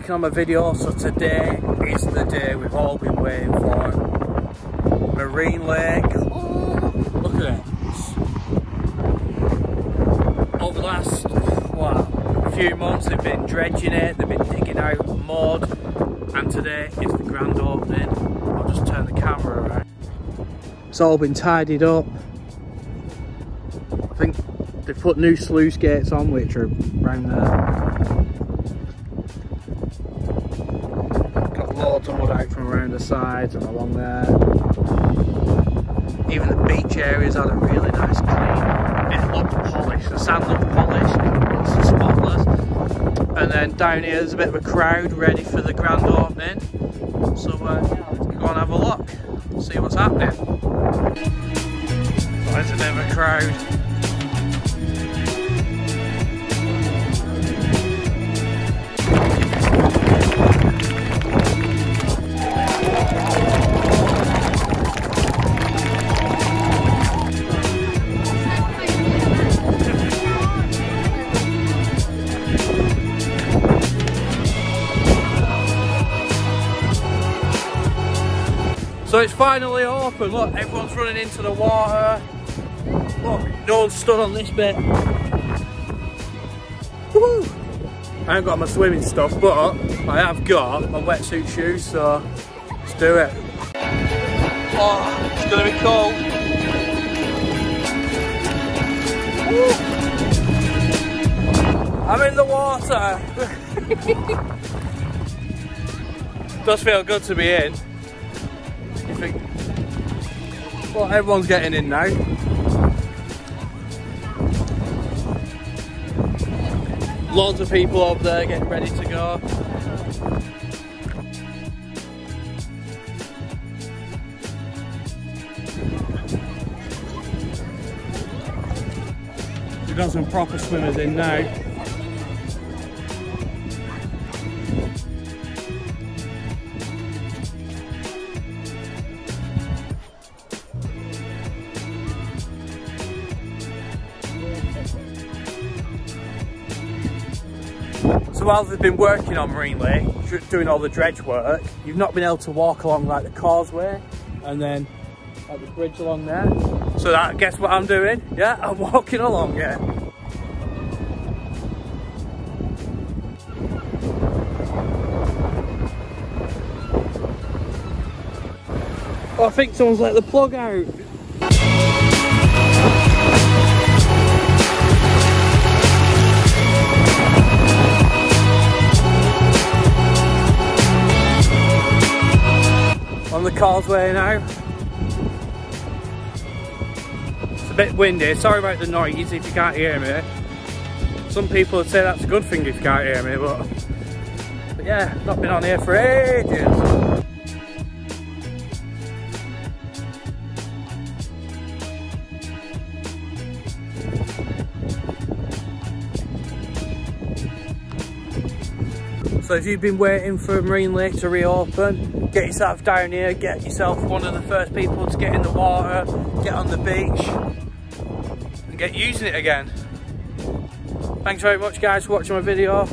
working on my video, so today is the day we've all been waiting for. Marine Lake. Oh, look at it. Over the last, few months they've been dredging it, they've been digging out mud, and today is the grand opening. I'll just turn the camera around. It's all been tidied up. I think they've put new sluice gates on, which are around there. Got loads of mud out from around the sides and along there. Even the beach areas had a really nice clean. It looked polished, the sand looked polished, it looks spotless. And then down here there's a bit of a crowd ready for the grand opening. So yeah, let's go and have a look, see what's happening. There's a bit of a crowd. So it's finally open. Look, everyone's running into the water. Look, no one's stood on this bit. Woo! I haven't got my swimming stuff, but I have got my wetsuit shoes, so let's do it. Oh, it's gonna be cold. Woo! I'm in the water. Does feel good to be in. Well, everyone's getting in now. Loads of people over there getting ready to go. We've got some proper swimmers in now. So while they've been working on Marine Lake, doing all the dredge work, you've not been able to walk along like the causeway and then like the bridge along there. So that, guess what I'm doing? Yeah, I'm walking along it. Oh, I think someone's let the plug out. On the causeway now. It's a bit windy, sorry about the noise if you can't hear me. Some people would say that's a good thing if you can't hear me, but yeah, not been on here for ages. So if you've been waiting for Marine Lake to reopen, get yourself down here, get yourself one of the first people to get in the water, get on the beach, and get using it again. Thanks very much guys for watching my video.